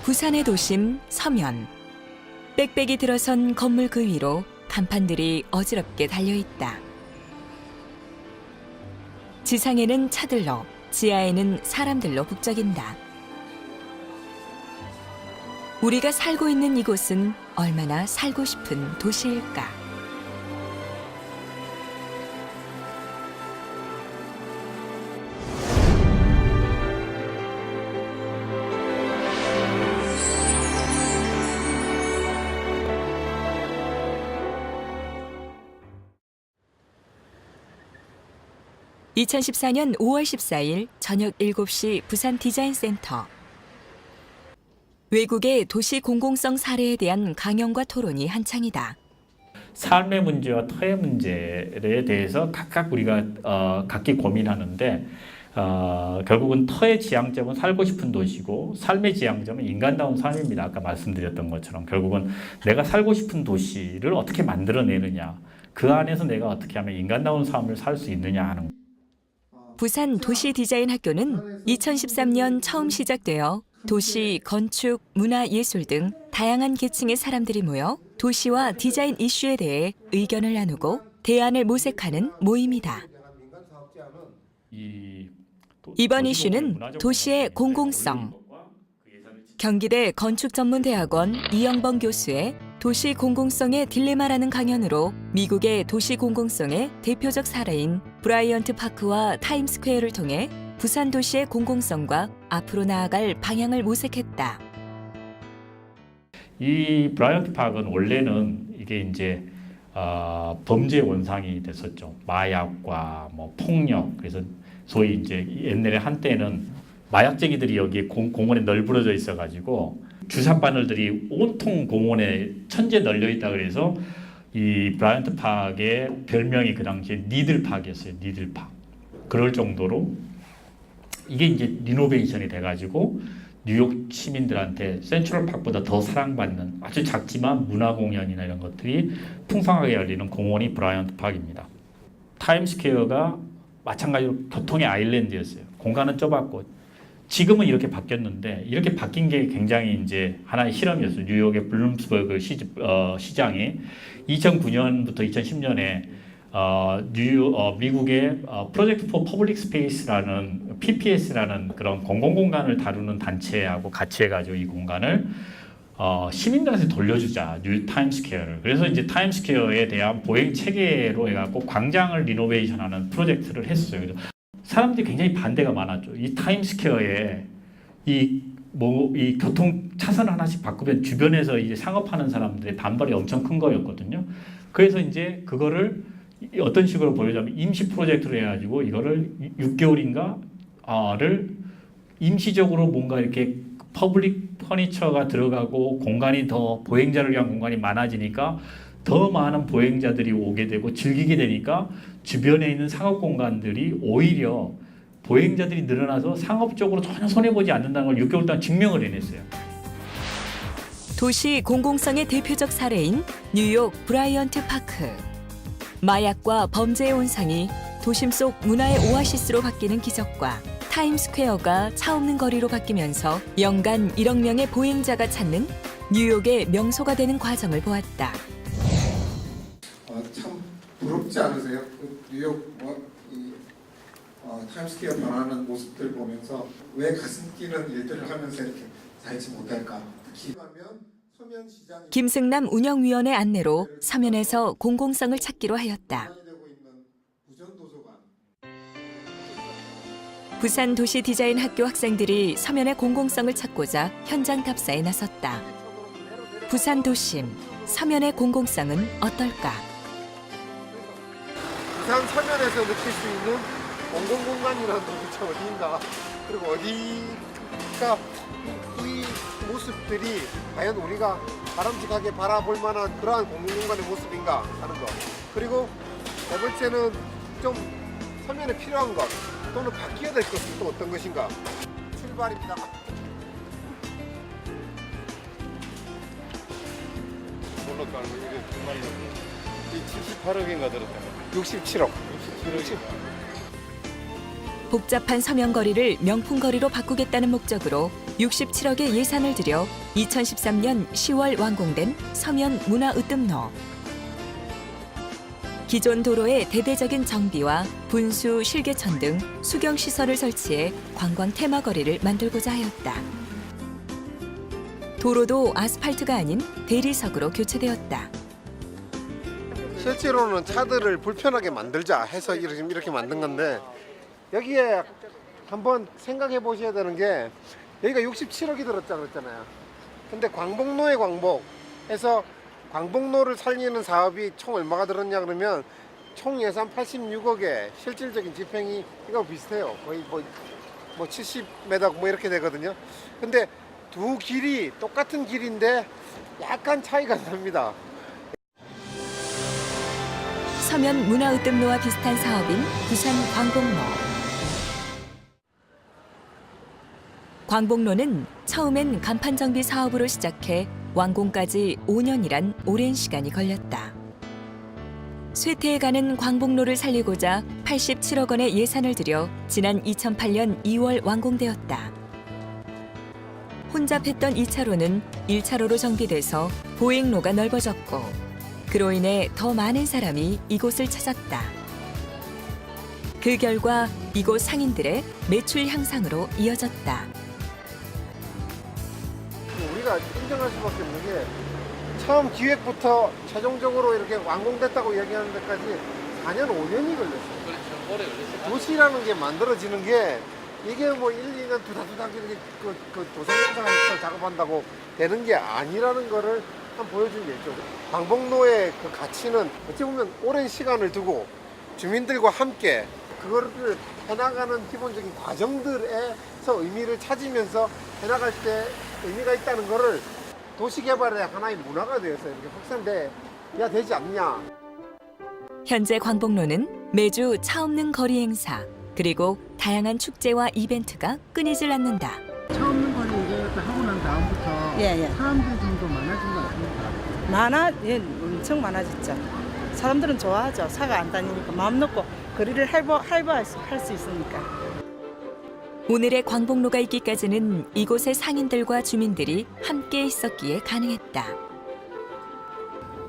부산의 도심 서면. 빽빽이 들어선 건물 그 위로 간판들이 어지럽게 달려있다. 지상에는 차들로, 지하에는 사람들로 북적인다. 우리가 살고 있는 이곳은 얼마나 살고 싶은 도시일까? (2014년 5월 14일) 저녁 7시 부산 디자인센터. 외국의 도시 공공성 사례에 대한 강연과 토론이 한창이다. 삶의 문제와 터의 문제에 대해서 각각 우리가 각기 고민하는데 결국은 터의 지향점은 살고 싶은 도시고 삶의 지향점은 인간다운 삶입니다. 아까 말씀드렸던 것처럼 결국은 내가 살고 싶은 도시를 어떻게 만들어내느냐, 그 안에서 내가 어떻게 하면 인간다운 삶을 살 수 있느냐 하는 것. 부산 도시디자인학교는 2013년 처음 시작되어 도시, 건축, 문화, 예술 등 다양한 계층의 사람들이 모여 도시와 디자인 이슈에 대해 의견을 나누고 대안을 모색하는 모임이다. 이번 이슈는 도시의 공공성. 경기대 건축전문대학원 이영범 교수의 도시 공공성의 딜레마라는 강연으로 미국의 도시 공공성의 대표적 사례인 브라이언트 파크와 타임스퀘어를 통해 부산 도시의 공공성과 앞으로 나아갈 방향을 모색했다. 이 브라이언트 파크는 원래는 이게 이제 범죄 원상이 됐었죠. 마약과 뭐 폭력. 그래서 소위 이제 옛날에 한때는 마약쟁이들이 여기 공원에 널브러져 있어가지고 주사 바늘들이 온통 공원에 천재 널려 있다 그래서 이 브라이언트 파크의 별명이 그 당시에 니들파크였어요. 니들파크. 그럴 정도로 이게 이제 리노베이션이 돼가지고 뉴욕 시민들한테 센트럴파크보다 더 사랑받는 아주 작지만 문화공연이나 이런 것들이 풍성하게 열리는 공원이 브라이언트 파크입니다. 타임스퀘어가 마찬가지로 교통의 아일랜드였어요. 공간은 좁았고 지금은 이렇게 바뀌었는데 이렇게 바뀐 게 굉장히 이제 하나의 실험이었어요. 뉴욕의 블룸스버그 시장이 2009년부터 2010년에 미국의 프로젝트 포 퍼블릭 스페이스라는 PPS라는 그런 공공공간을 다루는 단체하고 같이 해가지고 이 공간을 시민들한테 돌려주자, 뉴 타임스퀘어를. 그래서 이제 타임스퀘어에 대한 보행 체계로 해갖고 광장을 리노베이션하는 프로젝트를 했어요. 그래서 사람들이 굉장히 반대가 많았죠. 이 타임스퀘어에 이 교통 차선 하나씩 바꾸면 주변에서 이제 상업하는 사람들의 반발이 엄청 큰 거였거든요. 그래서 이제 그거를 어떤 식으로 보여주자면 임시 프로젝트로 해가지고 이거를 6개월인가를 임시적으로 뭔가 이렇게 퍼블릭 퍼니처가 들어가고 공간이 더 보행자를 위한 공간이 많아지니까 더 많은 보행자들이 오게 되고 즐기게 되니까 주변에 있는 상업 공간들이 오히려 보행자들이 늘어나서 상업적으로 전혀 손해보지 않는다는 걸 6개월 동안 증명을 해냈어요. 도시 공공성의 대표적 사례인 뉴욕 브라이언트 파크. 마약과 범죄의 온상이 도심 속 문화의 오아시스로 바뀌는 기적과 타임스퀘어가 차 없는 거리로 바뀌면서 연간 1억 명의 보행자가 찾는 뉴욕의 명소가 되는 과정을 보았다. 참 부럽지 않으세요? 뉴욕 타임스퀘어 변하는 모습들 보면서 왜 가슴 뛰는 일들을 하면서 이렇게 살지 못할까? 특히 서면 시장이 김승남 운영위원의 안내로 서면에서 공공성을 찾기로 하였다. 부산 도시디자인학교 학생들이 서면의 공공성을 찾고자 현장 답사에 나섰다. 부산 도심, 서면의 공공성은 어떨까? 부산 서면에서 느낄 수 있는 공공공간이라는 도대체 어디인가, 그리고 어디가 이 모습들이 과연 우리가 바람직하게 바라볼 만한 그러한 공공공간의 모습인가 하는 것, 그리고 네 번째는 좀 서면에 필요한 것 또는 바뀌어야 될 것은 또 어떤 것인가. 출발입니다. 몰랐다. 이게 정말이라고. 이 78억인가 들었다. 67억. 67억인가. 복잡한 서면거리를 명품거리로 바꾸겠다는 목적으로 67억의 예산을 들여 2013년 10월 완공된 서면 문화으뜸로. 기존 도로의 대대적인 정비와 분수, 실개천 등 수경시설을 설치해 관광 테마거리를 만들고자 하였다. 도로도 아스팔트가 아닌 대리석으로 교체되었다. 실제로는 차들을 불편하게 만들자 해서 이렇게 만든 건데, 여기에 한번 생각해 보셔야 되는 게, 여기가 67억이 들었다 그랬잖아요. 근데 광복로의 광복해서 광복로를 살리는 사업이 총 얼마가 들었냐 그러면 총 예산 86억에 실질적인 집행이 이거 비슷해요. 거의 뭐 70m 뭐 이렇게 되거든요. 근데 두 길이 똑같은 길인데 약간 차이가 납니다. 서면 문화으뜸로와 비슷한 사업인 부산 광복로. 광복로는 처음엔 간판 정비 사업으로 시작해 완공까지 5년이란 오랜 시간이 걸렸다. 쇠퇴해가는 광복로를 살리고자 87억 원의 예산을 들여 지난 2008년 2월 완공되었다. 혼잡했던 2차로는 1차로로 정비돼서 보행로가 넓어졌고, 그로 인해 더 많은 사람이 이곳을 찾았다. 그 결과 이곳 상인들의 매출 향상으로 이어졌다. 우리가 인정할 수밖에 없는 게, 처음 기획부터 최종적으로 이렇게 완공됐다고 얘기하는 데까지 4년, 5년이 걸렸어요. 그렇죠. 오래 걸렸어요. 도시라는 게 만들어지는 게, 이게 뭐 1, 2년 두닥두닥 이렇게 그 도성공사에서 작업한다고 되는 게 아니라는 거를 한번 보여준 게 있죠. 광복로의 그 가치는 어찌 보면 오랜 시간을 두고 주민들과 함께 그거를 해나가는 기본적인 과정들에서 의미를 찾으면서 해나갈 때 의미가 있다는 거를 도시개발의 하나의 문화가 되어서 이렇게 확산돼야 되지 않냐. 현재 광복로는 매주 차 없는 거리 행사, 그리고 다양한 축제와 이벤트가 끊이질 않는다. 차 없는 거리 이제 하고 난 다음부터 예. 사람들 좀 더 많아진 것 같습니다. 예, 엄청 많아졌죠. 사람들은 좋아하죠. 차가 안 다니니까 마음 놓고 거리를 할부할 수 있으니까. 오늘의 광복로가 있기까지는 이곳의 상인들과 주민들이 함께 있었기에 가능했다.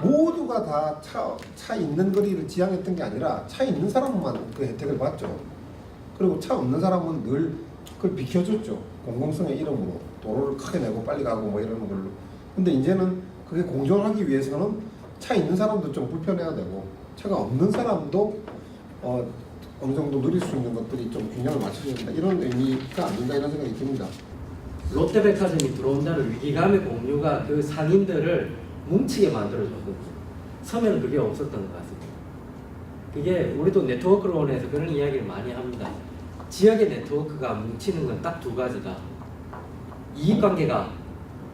모두가 다 차 있는 거리를 지향했던 게 아니라 차 있는 사람만 그 혜택을 봤죠. 그리고 차 없는 사람은 늘 그걸 비켜줬죠. 공공성의 이름으로 도로를 크게 내고 빨리 가고 뭐 이러는 걸로. 근데 이제는 그게 공존하기 위해서는 차 있는 사람도 좀 불편해야 되고, 차가 없는 사람도 어느 정도 누릴 수 있는 것들이 좀 균형을 맞춰야 된다, 이런 의미가 아닌가 이런 생각이 듭니다. 롯데백화점이 들어온다는 위기감의 공유가 그 상인들을 뭉치게 만들어줬거든요. 서면 그게 없었던 것 같습니다. 그게 우리도 네트워크론에서 그런 이야기를 많이 합니다. 지역의 네트워크가 뭉치는 건 딱 두 가지다. 이익관계가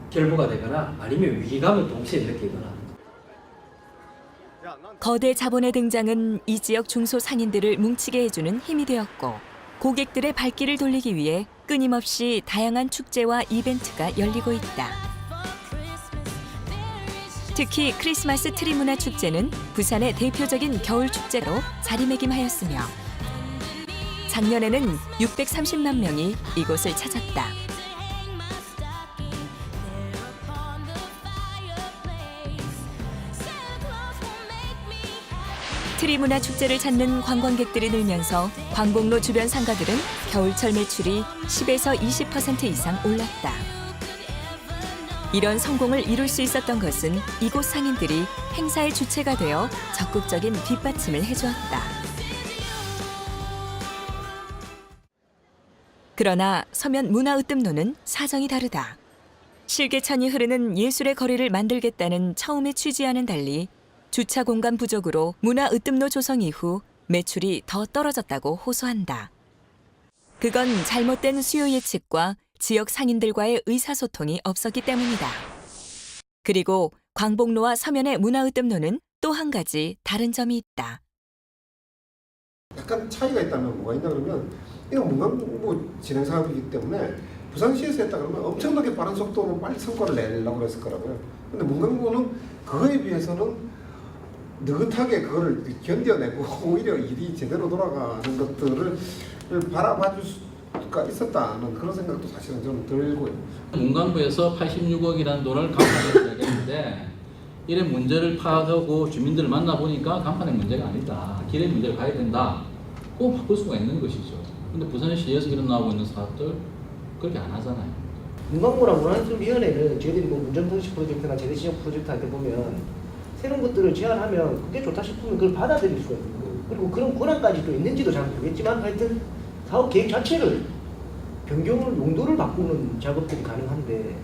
결부가 되거나 아니면 위기감을 동시에 느끼거나. 거대 자본의 등장은 이 지역 중소상인들을 뭉치게 해주는 힘이 되었고, 고객들의 발길을 돌리기 위해 끊임없이 다양한 축제와 이벤트가 열리고 있다. 특히 크리스마스 트리 문화 축제는 부산의 대표적인 겨울 축제로 자리매김하였으며, 작년에는 630만 명이 이곳을 찾았다. 트리 문화 축제를 찾는 관광객들이 늘면서 광복로 주변 상가들은 겨울철 매출이 10에서 20% 이상 올랐다. 이런 성공을 이룰 수 있었던 것은 이곳 상인들이 행사의 주체가 되어 적극적인 뒷받침을 해주었다. 그러나 서면 문화으뜸로는 사정이 다르다. 실개천이 흐르는 예술의 거리를 만들겠다는 처음의 취지와는 달리 주차 공간 부족으로 문화으뜸로 조성 이후 매출이 더 떨어졌다고 호소한다. 그건 잘못된 수요 예측과 지역 상인들과의 의사소통이 없었기 때문이다. 그리고 광복로와 서면의 문화으뜸로는 또 한 가지 다른 점이 있다. 약간 차이가 있다면 뭐가 있냐 그러면, 이거 문광부 진행 사업이기 때문에 부산시에서 했다 그러면 엄청나게 빠른 속도로 빨리 성과를 내려고 했을 거라고요. 근데 문광부는 그거에 비해서는 느긋하게 그거를 견뎌내고 오히려 일이 제대로 돌아가는 것들을 바라봐줄 수가 있었다는 그런 생각도 사실은 저는 들고요. 문광부에서 86억이라는 돈을 간판에 내겠는데 이런 문제를 파악하고 주민들을 만나보니까 간판의 문제가 아니다. 길의 문제를 가야 된다. 꼭 바꿀 수가 있는 것이죠. 근데 부산시에서 일어나고 있는 사업들 그렇게 안 하잖아요. 문광부랑 문화산업위원회는 저희들이 뭐 문전통시 프로젝트나 재래시장 프로젝트 할 때 보면 새로운 것들을 제안하면 그게 좋다 싶으면 그걸 받아들일 수가 있는 거고 그리고 그런 권한까지 또 있는지도 잘 모르겠지만 하여튼 사업 계획 자체를 변경을 용도를 바꾸는 작업들이 가능한데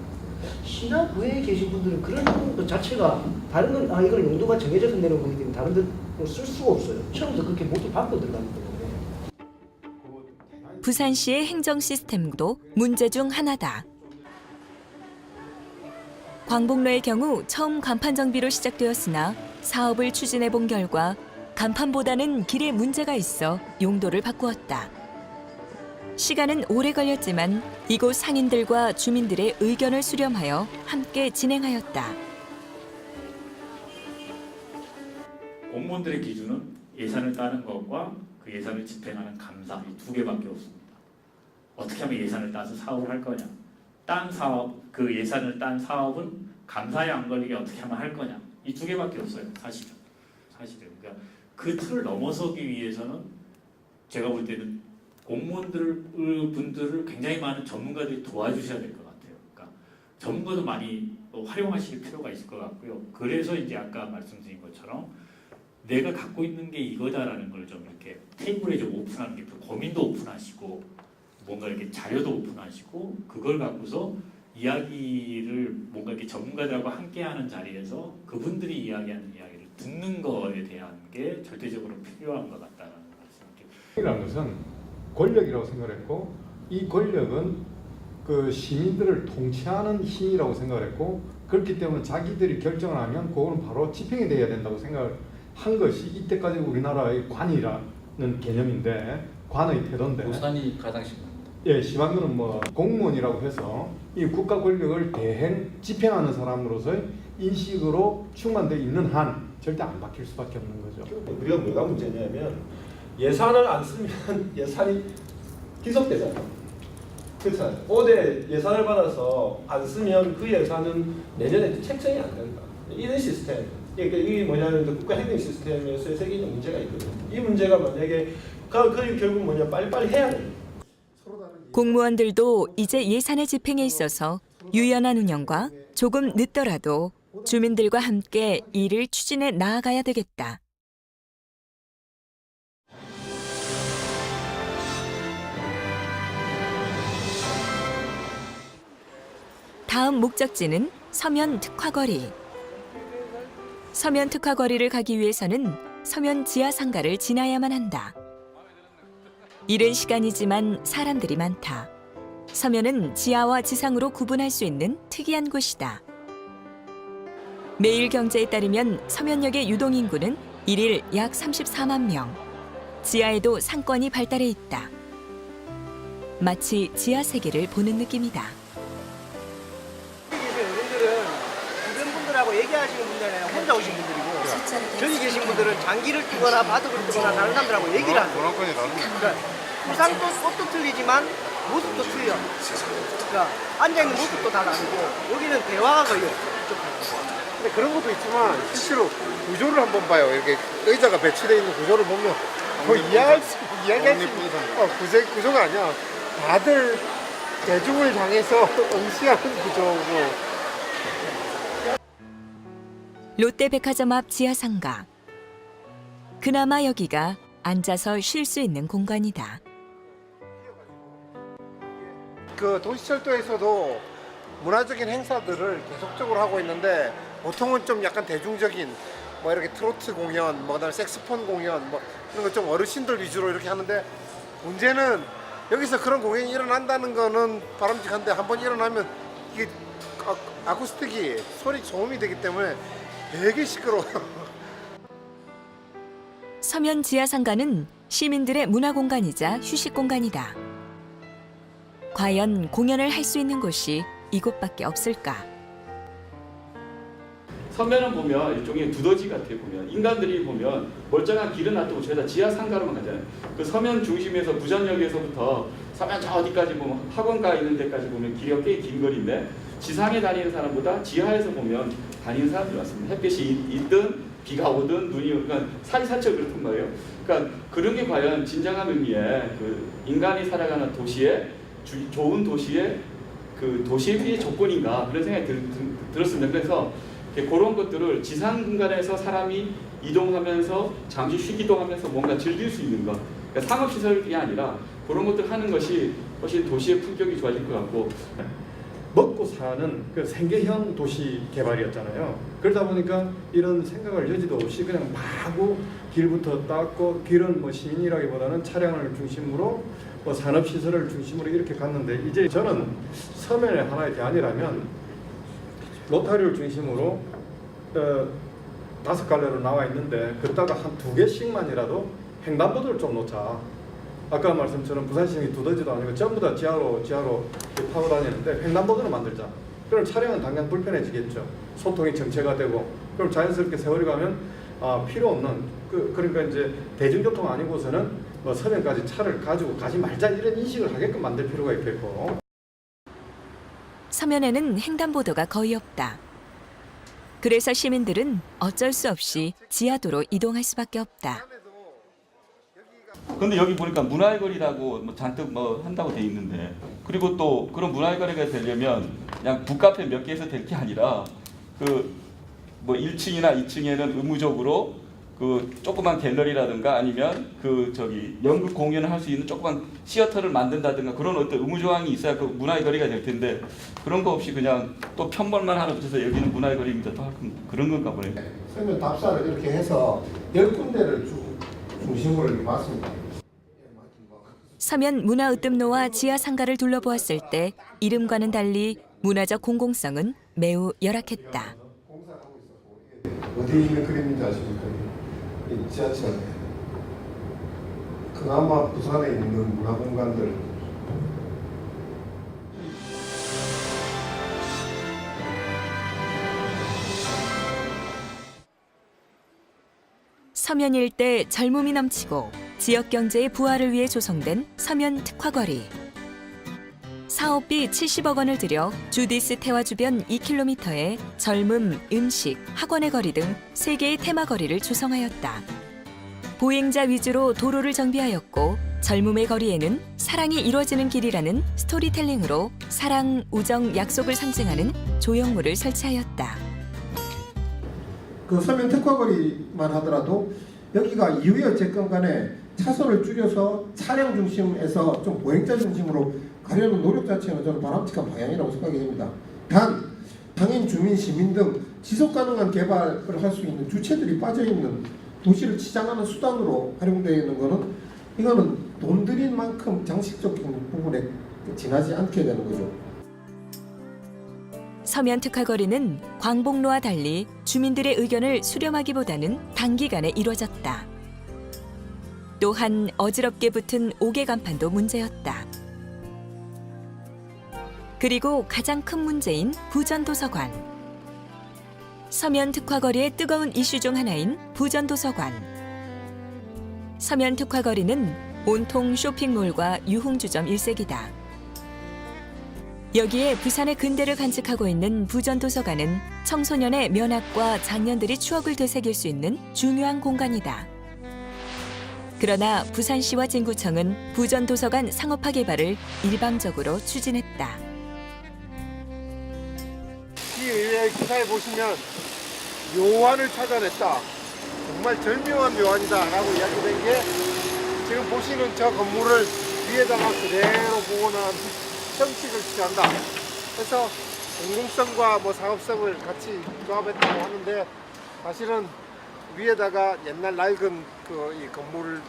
신화부에 계신 분들은 그런 것 자체가 다른 건 이건 용도가 정해져서 내는 거기 때문에 다른 데쓸 수가 없어요. 처음부터 그렇게 모두 바꿔 들어가는 거예요. 부산시의 행정 시스템도 문제 중 하나다. 광복로의 경우 처음 간판 정비로 시작되었으나 사업을 추진해 본 결과 간판보다는 길에 문제가 있어 용도를 바꾸었다. 시간은 오래 걸렸지만 이곳 상인들과 주민들의 의견을 수렴하여 함께 진행하였다. 공무원들의 기준은 예산을 따는 것과 그 예산을 집행하는 감사 이 두 개밖에 없습니다. 어떻게 하면 예산을 따서 사업을 할 거냐? 딴 사업, 그 예산을 딴 사업은 감사에 안 걸리게 어떻게 하면 할 거냐? 이 두 개밖에 없어요. 사실은. 그러니까 그 틀을 넘어서기 위해서는 제가 볼 때는 분들을 굉장히 많은 전문가들이 도와주셔야 될 것 같아요. 그러니까 전문가도 많이 활용하실 필요가 있을 것 같고요. 그래서 이제 아까 말씀드린 것처럼 내가 갖고 있는 게 이거다라는 걸 좀 이렇게 테이블에 좀 오픈하는 게 고민도 오픈하시고 뭔가 이렇게 자료도 오픈하시고 그걸 갖고서 이야기를 뭔가 이렇게 전문가들하고 함께하는 자리에서 그분들이 이야기하는 이야기를 듣는 거에 대한 게 절대적으로 필요한 것 같다는 말씀드립니다. 이라는 것은 권력이라고 생각했고 이 권력은 그 시민들을 통치하는 힘이라고 생각했고 그렇기 때문에 자기들이 결정을 하면 그거는 바로 집행이 돼야 된다고 생각을 한 것이 이때까지 우리나라의 관이라는 개념인데 관의 태도인데 부산이 가장 심합니다. 예, 심한 거는 뭐 공무원이라고 해서 이 국가 권력을 집행하는 사람으로서의 인식으로 충만되어 있는 한 절대 안 바뀔 수밖에 없는 거죠. 우리가 뭐가 문제냐면 예산을 안 쓰면 예산이 기속되잖아요. 그렇잖아요. 올해 예산을 받아서 안 쓰면 그 예산은 내년에 책정이 안 된다. 이런 시스템. 그러니까 이게 뭐냐면 국가 행정 시스템에서의 세계적 문제가 있거든요. 이 문제가 만약에 그 결국 뭐냐 빨리빨리 해야 돼요. 공무원들도 이제 예산의 집행에 있어서 유연한 운영과 조금 늦더라도 주민들과 함께 일을 추진해 나아가야 되겠다. 다음 목적지는 서면 특화거리. 서면 특화거리를 가기 위해서는 서면 지하상가를 지나야만 한다. 이른 시간이지만 사람들이 많다. 서면은 지하와 지상으로 구분할 수 있는 특이한 곳이다. 매일경제에 따르면 서면역의 유동인구는 1일 약 34만 명. 지하에도 상권이 발달해 있다. 마치 지하 세계를 보는 느낌이다. 어른들은 주변 분들하고 얘기하시는 분들은 혼자 오신 분들이고 저기 계신 분들은 장기를 뜨거나 바둑을 뜨거나 다른 사람들하고 얘기를 하는 거예요. 그러니까 구상도 꽃도 틀리지만 모습도 틀려. 그러니까 앉아있는 모습도 다 다르고 여기는 대화가 거의 없어. 근데 그런 것도 있지만 실제로 구조를 한번 봐요. 이렇게 의자가 배치되어 있는 구조를 보면 뭐 이야기할 수 있는 구조가 아니야. 다들 대중을 향해서 응시하는 구조고. 롯데백화점 앞 지하상가. 그나마 여기가 앉아서 쉴 수 있는 공간이다. 그 도시철도에서도 문화적인 행사들을 계속적으로 하고 있는데 보통은 좀 약간 대중적인 뭐 이렇게 트로트 공연, 뭐 그다음에 색소폰 공연, 뭐 이런 거 좀 어르신들 위주로 이렇게 하는데 문제는 여기서 그런 공연이 일어난다는 거는 바람직한데 한번 일어나면 이게 아쿠스틱이 소리 저음이 되기 때문에 되게 시끄러워요. 서면 지하상가는 시민들의 문화공간이자 휴식공간이다. 과연 공연을 할 수 있는 곳이 이곳밖에 없을까? 서면은 보면 일종의 두더지 같아요. 보면 인간들이 보면 멀쩡한 길은 놔두고 저희다 지하 상가로만 가잖아요. 그 서면 중심에서 부전역에서부터 서면 저 어디까지 보면 학원가 있는 데까지 보면 길이 꽤 긴 거리인데 지상에 다니는 사람보다 지하에서 보면 다니는 사람들이 많습니다. 햇빛이 있든 비가 오든 눈이 오든 그러니까 사리사철 그렇단 말이에요. 그러니까 그런 게 과연 진정한 의미의 그 인간이 살아가는 도시의 좋은 도시의 그 도시의 위의 조건인가 그런 생각이 들었습니다. 그래서 그런 것들을 지상 공간에서 사람이 이동하면서 잠시 쉬기도 하면서 뭔가 즐길 수 있는 것, 그러니까 상업시설이 아니라 그런 것들 하는 것이 훨씬 도시의 품격이 좋아질 것 같고. 먹고 사는 그 생계형 도시 개발이었잖아요. 그러다 보니까 이런 생각을 여지도 없이 그냥 마구 길부터 닦고 길은 뭐 시민이라기보다는 차량을 중심으로 뭐 산업시설을 중심으로 이렇게 갔는데 이제 저는 서면의 하나의 대안이라면 로타리를 중심으로 5갈래로 나와 있는데 그따가 한 2개씩만이라도 횡단보도를 좀 놓자. 아까 말씀처럼 부산시청이 두더지도 아니고 전부 다 지하로 파고 다니는데 횡단보도를 만들자. 그럼 차량은 당장 불편해지겠죠. 소통이 정체가 되고 그럼 자연스럽게 세월이 가면 필요 없는 그러니까 이제 대중교통 아니고서는 뭐 서면까지 차를 가지고 가지 말자 이런 인식을 하게끔 만들 필요가 있겠고. 서면에는 횡단보도가 거의 없다. 그래서 시민들은 어쩔 수 없이 지하도로 이동할 수밖에 없다. 근데 여기 보니까 문화의 거리라고 뭐 잔뜩 뭐 한다고 돼 있는데 그리고 또 그런 문화의 거리가 되려면 그냥 북카페 몇 개에서 될 게 아니라 그 뭐 1층이나 2층에는 의무적으로 그 조그만 갤러리라든가 아니면 그 저기 연극 공연을 할 수 있는 조그만 시어터를 만든다든가 그런 어떤 의무 조항이 있어야 그 문화의 거리가 될 텐데 그런 거 없이 그냥 또 편벌만 하나 붙여서 여기는 문화의 거리입니다. 또 그런 건가 보네요. 서면 답사를 이렇게 해서 10군데를 중심으로 이렇게 봤습니다. 서면 문화으뜸로와 지하 상가를 둘러보았을 때 이름과는 달리 문화적 공공성은 매우 열악했다. 어디에 있는 그림인지 아십니까? 이 지하철. 그나마 부산에 있는 문화공간들. 서면 일대 젊음이 넘치고 지역 경제의 부활을 위해 조성된 서면 특화거리. 사업비 70억 원을 들여 주디스 태화 주변 2km에 젊음, 음식, 학원의 거리 등 3개의 테마거리를 조성하였다. 보행자 위주로 도로를 정비하였고 젊음의 거리에는 사랑이 이루어지는 길이라는 스토리텔링으로 사랑, 우정, 약속을 상징하는 조형물을 설치하였다. 그 서면 특화거리만 하더라도 여기가 이후에 어쨌건 간에 차선을 줄여서 차량 중심에서 좀 보행자 중심으로 가려는 노력 자체는 저는 바람직한 방향이라고 생각이 됩니다. 단, 당연 주민, 시민 등 지속가능한 개발을 할 수 있는 주체들이 빠져있는 도시를 치장하는 수단으로 활용되는 거는 이거는 돈 들인 만큼 장식적인 부분에 지나지 않게 되는 거죠. 서면 특화거리는 광복로와 달리 주민들의 의견을 수렴하기보다는 단기간에 이루어졌다. 또한 어지럽게 붙은 5개 간판도 문제였다. 그리고 가장 큰 문제인 부전도서관. 서면 특화거리의 뜨거운 이슈 중 하나인 부전도서관. 서면 특화거리는 온통 쇼핑몰과 유흥주점 일색이다. 여기에 부산의 근대를 간직하고 있는 부전도서관은 청소년의 면학과 장년들이 추억을 되새길 수 있는 중요한 공간이다. 그러나 부산시와 진구청은 부전도서관 상업화 개발을 일방적으로 추진했다. 시의회 기사에 보시면 묘안을 찾아냈다. 정말 절묘한 묘안이다 라고 이야기된 게 지금 보시는 저 건물을 위에다가 그대로 복원한 형식을 취한다. 그래서 공공성과 뭐 상업성을 같이 조합했다고 하는데 사실은 위에다가 옛날 낡은 이 건물을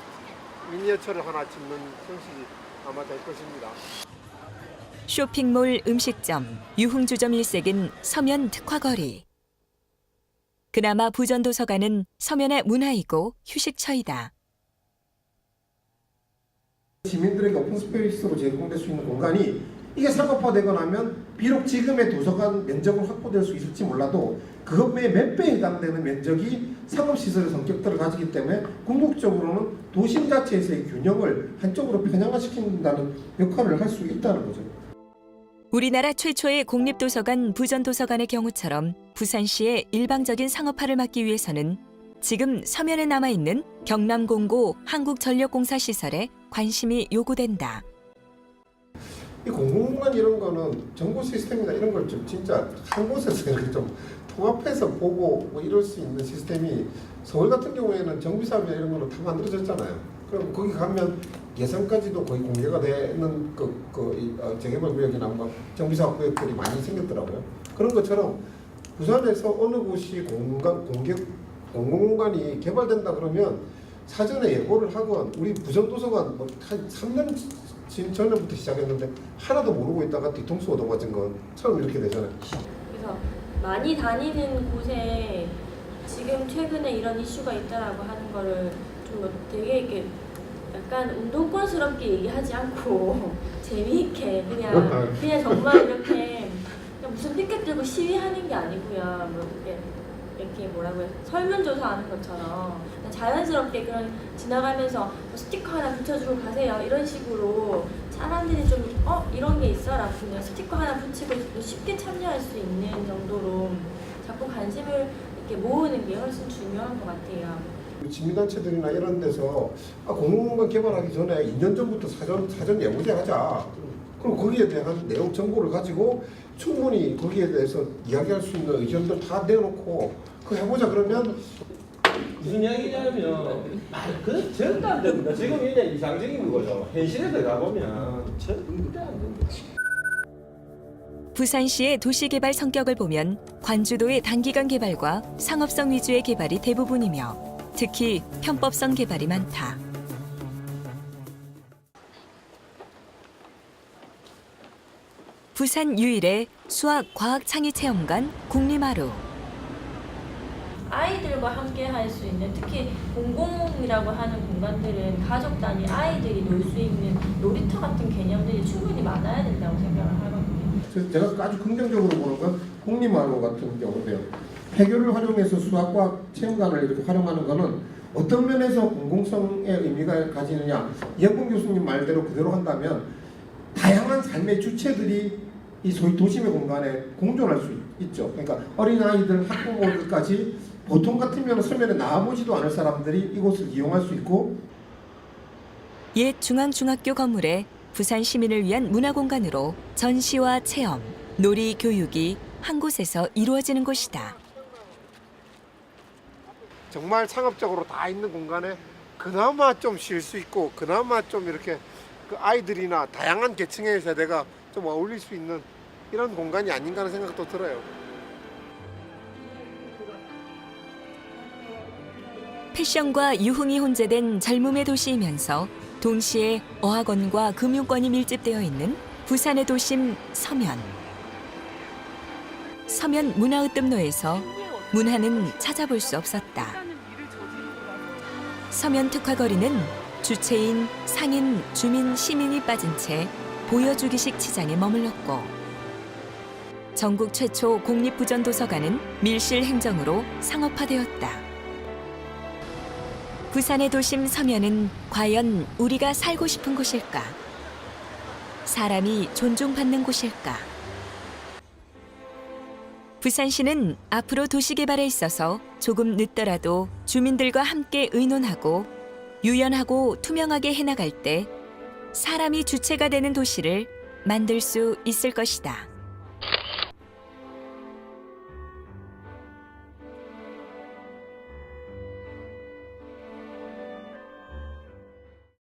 미니어처를 하나 짓는 형식이 아마 될 것입니다. 쇼핑몰, 음식점, 유흥주점 일색인 서면 특화거리. 그나마 부전도서관은 서면의 문화이고 휴식처이다. 시민들에게 오픈스페이스로 제공될 수 있는 공간이 이게 상업화되고 나면 비록 지금의 도서관 면적은 확보될 수 있을지 몰라도 그것 외에 몇 배에 해당되는 면적이 상업시설의 성격들을 가지기 때문에 궁극적으로는 도심 자체에서의 균형을 한쪽으로 편향화시킨다는 역할을 할 수 있다는 거죠. 우리나라 최초의 공립도서관 부전도서관의 경우처럼 부산시의 일방적인 상업화를 막기 위해서는 지금 서면에 남아있는 경남공고 한국전력공사 시설에 관심이 요구된다. 이 공공공간 이런 거는 정보 시스템이나 이런 걸 좀 진짜 한 곳에서 이렇게 좀 통합해서 보고 뭐 이럴 수 있는 시스템이 서울 같은 경우에는 정비사업이나 이런 거는 다 만들어졌잖아요. 그럼 거기 가면 예산까지도 거의 공개가 되는 재개발 구역이나 뭐 정비사업 구역들이 많이 생겼더라고요. 그런 것처럼 부산에서 어느 곳이 공공공간이 개발된다 그러면 사전에 예고를 하건 우리 부전도서관 뭐 한 3년 전부터 시작했는데 하나도 모르고 있다가 뒤통수 얻어맞은 것처럼 이렇게 되잖아요. 그래서 많이 다니는 곳에 지금 최근에 이런 이슈가 있다라고 하는 거를 좀 되게 이렇게 약간 운동권스럽게 얘기하지 않고 재미있게 그냥 정말 이렇게 그냥 무슨 피켓 들고 시위하는 게 아니고요. 뭐 이렇게 뭐라고 해요? 설문조사하는 것처럼 자연스럽게 그런 지나가면서 뭐 스티커 하나 붙여주고 가세요 이런 식으로 사람들이 좀 이런 게 있어라고 그냥 스티커 하나 붙이고 쉽게 참여할 수 있는 정도로 자꾸 관심을 이렇게 모으는 게 훨씬 중요한 것 같아요. 시민단체들이나 이런 데서 공공공간 개발하기 전에 2년 전부터 사전 예고제 하자. 그럼 거기에 대한 내용 정보를 가지고 충분히 거기에 대해서 이야기할 수 있는 의견들 다 내놓고 그거 해보자 그러면 무슨 이야기냐면 그 절대 안 됩니다. 지금 이제 이상적인 거죠. 현실에 들어가 보면 절대 안 됩니다. 부산시의 도시개발 성격을 보면 관주도의 단기간 개발과 상업성 위주의 개발이 대부분이며 특히 편법성 개발이 많다. 부산 유일의 수학 과학 창의 체험관 국리마루. 아이들과 함께 할 수 있는 특히 공공이라고 하는 공간들은 가족 단위 아이들이 놀 수 있는 놀이터 같은 개념들이 충분히 많아야 된다고 생각을 하거든요. 그래서 제가 아주 긍정적으로 보는 건 국리마루 같은 경우인데요. 폐교를 활용해서 수학과학 체험관을 이렇게 활용하는 것은 어떤 면에서 공공성의 의미가 가지느냐. 이영봉 교수님 말대로 그대로 한다면 다양한 삶의 주체들이 이 소위 도심의 공간에 공존할 수 있죠. 그러니까 어린아이들, 학부모들까지 보통 같으면 서면에 나와보지도 않을 사람들이 이곳을 이용할 수 있고 옛 중앙중학교 건물에 부산 시민을 위한 문화공간으로 전시와 체험, 놀이, 교육이 한 곳에서 이루어지는 곳이다. 정말 상업적으로 다 있는 공간에 그나마 좀 쉴 수 있고 그나마 좀 이렇게 그 아이들이나 다양한 계층의 세대가 좀 어울릴 수 있는 이런 공간이 아닌가 하는 생각도 들어요. 패션과 유흥이 혼재된 젊음의 도시이면서 동시에 어학원과 금융권이 밀집되어 있는 부산의 도심 서면. 서면 문화으뜸로에서 문화는 찾아볼 수 없었다. 서면 특화거리는 주체인, 상인, 주민, 시민이 빠진 채 보여주기식 치장에 머물렀고 전국 최초 공립부전도서관은 밀실 행정으로 상업화되었다. 부산의 도심 서면은 과연 우리가 살고 싶은 곳일까? 사람이 존중받는 곳일까? 부산시는 앞으로 도시개발에 있어서 조금 늦더라도 주민들과 함께 의논하고 유연하고 투명하게 해나갈 때 사람이 주체가 되는 도시를 만들 수 있을 것이다.